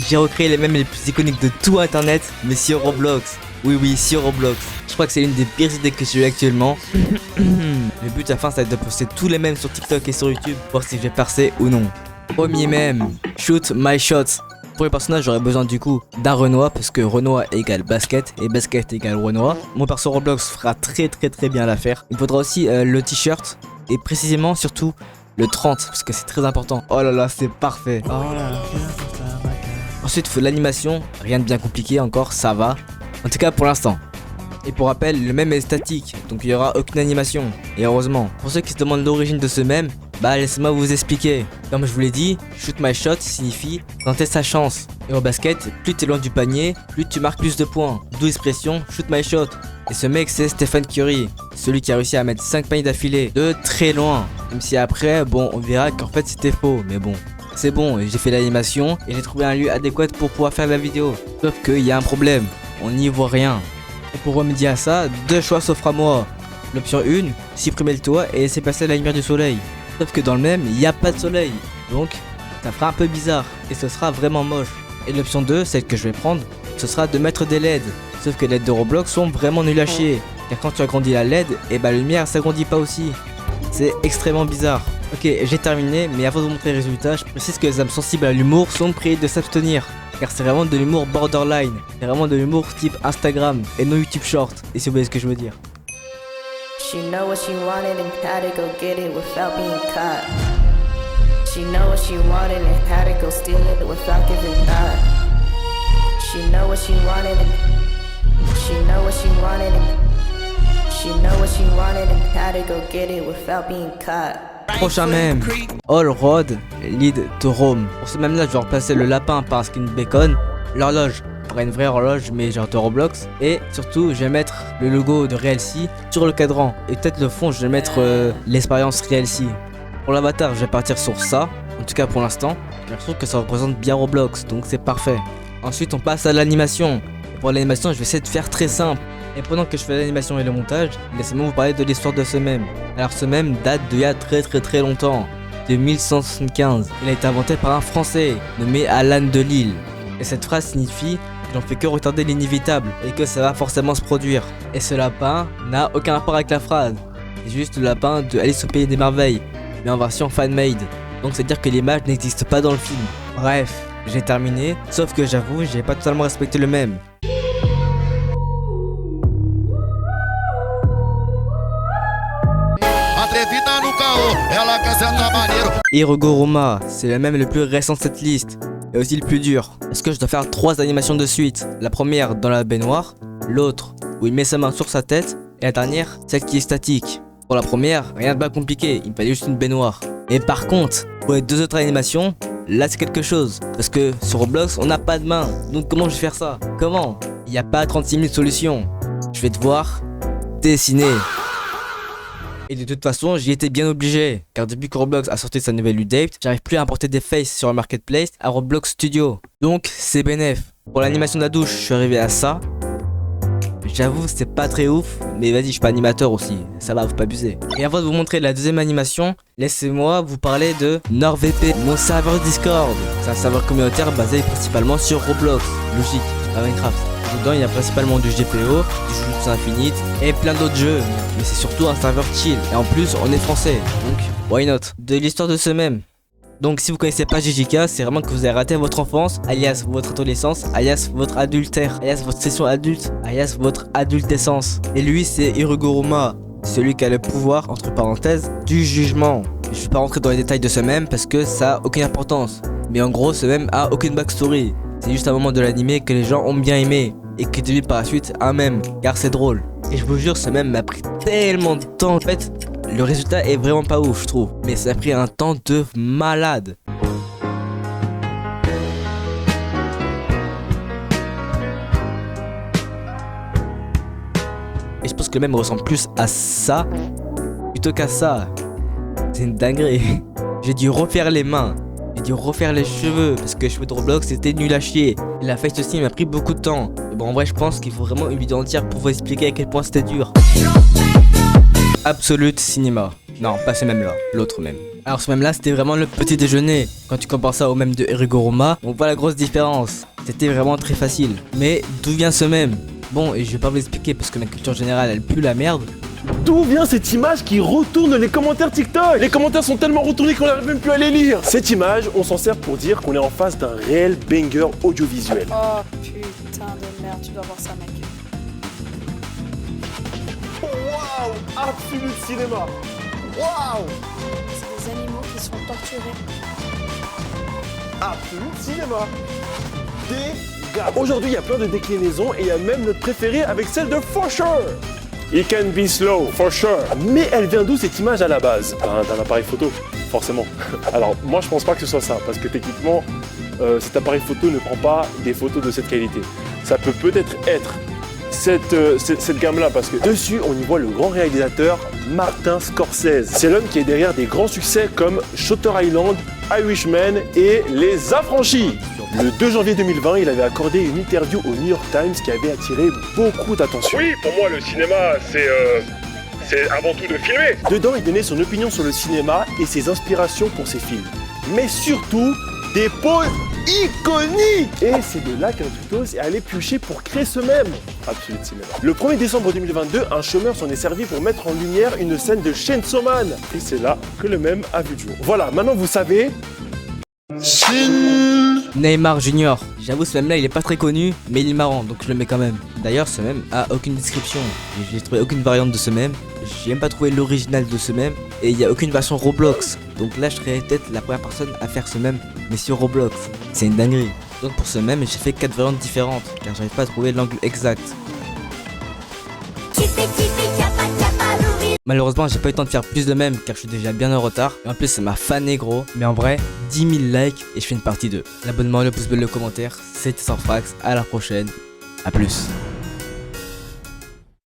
j'ai recréé les mèmes les plus iconiques de tout internet, mais sur Roblox. Oui, sur Roblox. Je crois que c'est l'une des pires idées que j'ai eues actuellement. Le but à la fin, ça va être de poster tous les mèmes sur TikTok et sur YouTube, voir si je vais percer ou non. Premier mème, shoot my shot. Pour les personnages, j'aurais besoin du coup d'un Renoir, parce que Renoir égale basket et basket égale Renoir. Mon perso Roblox fera très bien l'affaire. Il faudra aussi le t-shirt et précisément surtout le 30, parce que c'est très important. Oh là là, c'est parfait. Oh là là. Ensuite, il faut l'animation, rien de bien compliqué encore, ça va. En tout cas pour l'instant. Et pour rappel, le mème est statique, donc il n'y aura aucune animation. Et heureusement. Pour ceux qui se demandent l'origine de ce mème, bah laissez-moi vous expliquer. Comme je vous l'ai dit, shoot my shot signifie tenter sa chance. Et au basket, plus t'es loin du panier, plus tu marques plus de points. D'où l'expression shoot my shot. Et ce mec c'est Stephen Curry, celui qui a réussi à mettre 5 paniers d'affilée, de très loin. Même si après, bon, on verra qu'en fait c'était faux, mais bon. C'est bon, j'ai fait l'animation et j'ai trouvé un lieu adéquat pour pouvoir faire la vidéo. Sauf qu'il y a un problème, on n'y voit rien. Et pour remédier à ça, deux choix s'offrent à moi. L'option 1, supprimer le toit et laisser passer la lumière du soleil. Sauf que dans le même, il n'y a pas de soleil. Donc, ça fera un peu bizarre et ce sera vraiment moche. Et l'option 2, celle que je vais prendre, ce sera de mettre des LED. Sauf que les LED de Roblox sont vraiment nuls à chier. Car quand tu agrandis la LED, et bah la lumière s'agrandit pas aussi. C'est extrêmement bizarre. Ok, j'ai terminé, mais avant de vous montrer les résultats, je précise que les âmes sensibles à l'humour sont priées de s'abstenir. Car c'est vraiment de l'humour borderline. C'est vraiment de l'humour type Instagram et non YouTube Short. Et si vous voyez ce que je veux dire. She know what she wanted and had to go get it without being caught. She know what she wanted and had to go steal it without giving thought. She know what she wanted and she know what she wanted and she know what she wanted and had to go get it without being caught. Prochain mème, All Road Lead to Rome. Pour ce mème là, je vais remplacer le lapin par un skin bacon, l'horloge par une vraie horloge mais genre de Roblox, et surtout je vais mettre le logo de RealC sur le cadran, et peut-être le fond je vais mettre l'expérience RealC. Pour l'avatar je vais partir sur ça, en tout cas pour l'instant, je trouve que ça représente bien Roblox, donc c'est parfait. Ensuite on passe à l'animation, et pour l'animation je vais essayer de faire très simple. Et pendant que je fais l'animation et le montage, laissez-moi vous parler de l'histoire de ce mème. Alors ce mème date d'il y a très longtemps, de 1175. Il a été inventé par un Français nommé Alan Delille. Et cette phrase signifie que l'on fait que retarder l'inévitable et que ça va forcément se produire. Et ce lapin n'a aucun rapport avec la phrase. C'est juste le lapin de Alice au pays des merveilles, mais en version fan-made. Donc c'est à dire que l'image n'existe pas dans le film. Bref, j'ai terminé, sauf que j'avoue, j'ai pas totalement respecté le mème. Hirogoroma, c'est le même le plus récent de cette liste, et aussi le plus dur. Parce que je dois faire 3 animations de suite. La première dans la baignoire, l'autre où il met sa main sur sa tête, et la dernière, celle qui est statique. Pour la première, rien de pas compliqué, il me fallait juste une baignoire. Et par contre, pour les 2 autres animations, là c'est quelque chose. Parce que sur Roblox, on n'a pas de main. Donc comment je vais faire ça? Comment? Il n'y a pas 36 000 solutions. Je vais devoir dessiner. Et de toute façon, j'y étais bien obligé, car depuis que Roblox a sorti sa nouvelle update, j'arrive plus à importer des faces sur le marketplace à Roblox Studio. Donc c'est bénéf. Pour l'animation de la douche, je suis arrivé à ça. J'avoue, c'est pas très ouf, mais vas-y, je suis pas animateur aussi, ça va, faut pas abuser. Et avant de vous montrer la deuxième animation, laissez-moi vous parler de NordVPN, mon serveur Discord. C'est un serveur communautaire basé principalement sur Roblox, logique, pas Minecraft. Dedans, il y a principalement du GPO, du Jeux Infinite et plein d'autres jeux. Mais c'est surtout un serveur chill. Et en plus, on est français, donc why not? De l'histoire de ce mème. Donc si vous connaissez pas JJK, c'est vraiment que vous avez raté votre enfance, alias votre adolescence, alias votre adultère, alias votre session adulte, alias votre adultescence. Et lui, c'est Hirogoroma, celui qui a le pouvoir, entre parenthèses, du jugement. Je vais pas rentrer dans les détails de ce mème parce que ça a aucune importance. Mais en gros, ce mème a aucune backstory. C'est juste un moment de l'animé que les gens ont bien aimé et qui est devenu par la suite un mème, car c'est drôle. Et je vous jure, ce mème m'a pris tellement de temps. En fait, le résultat est vraiment pas ouf, je trouve. Mais ça a pris un temps de malade. Et je pense que le mème ressemble plus à ça plutôt qu'à ça. C'est une dinguerie. J'ai dû refaire les mains. J'ai dû refaire les cheveux parce que les cheveux de Roblox c'était nul à chier. Et la face aussi m'a pris beaucoup de temps. Et bon, en vrai, je pense qu'il faut vraiment une vidéo entière pour vous expliquer à quel point c'était dur. Absolute Cinéma. Non, pas ce même là, l'autre même. Alors ce même là c'était vraiment le petit déjeuner. Quand tu compares ça au même de Erigoroma, on voit la grosse différence. C'était vraiment très facile. Mais d'où vient ce même? Bon, et je vais pas vous expliquer parce que ma culture générale elle pue la merde. D'où vient cette image qui retourne les commentaires TikTok? Les commentaires sont tellement retournés qu'on n'arrive même plus à les lire. Cette image, on s'en sert pour dire qu'on est en face d'un réel banger audiovisuel. Oh putain de merde, tu dois voir ça mec. Waouh, absolu cinéma. Waouh, C'est des animaux qui sont torturés. absolu cinéma. Dégâts. Aujourd'hui, il y a plein de déclinaisons et il y a même notre préférée avec celle de For Sure. It can be slow, for sure. Mais elle vient d'où cette image à la base? D'un appareil photo, forcément. Alors, moi je pense pas que ce soit ça, parce que techniquement, cet appareil photo ne prend pas des photos de cette qualité. Ça peut peut-être être cette gamme-là, parce que dessus, on y voit le grand réalisateur Martin Scorsese. C'est l'homme qui est derrière des grands succès comme Shutter Island, Irishman et Les Affranchis. Le 2 janvier 2020, il avait accordé une interview au New York Times qui avait attiré beaucoup d'attention. Oui, pour moi, le cinéma, c'est avant tout de filmer. Dedans, il donnait son opinion sur le cinéma et ses inspirations pour ses films. Mais surtout, des poses iconiques. Et c'est de là qu'un tutos est allé piocher pour créer ce même Absolute Cinéma. Le 1er décembre 2022, un chômeur s'en est servi pour mettre en lumière une scène de Chainsaw Man. Et c'est là que le même a vu le jour. Voilà, maintenant vous savez... Neymar Junior. J'avoue ce même là il est pas très connu, mais il est marrant donc je le mets quand même. D'ailleurs ce même a aucune description. J'ai trouvé aucune variante de ce même. J'ai même pas trouvé l'original de ce même. Et il y a aucune version Roblox. Donc là je serais peut-être la première personne à faire ce même, mais sur Roblox. C'est une dinguerie. Donc pour ce même j'ai fait 4 variantes différentes car j'arrive pas à trouver l'angle exact. Malheureusement j'ai pas eu le temps de faire plus de même car je suis déjà bien en retard. Et en plus ça m'a fané gros. Mais en vrai 10 000 likes et je fais une partie 2. L'abonnement, le pouce bleu, le commentaire. C'était Sans Frax, à la prochaine. A plus.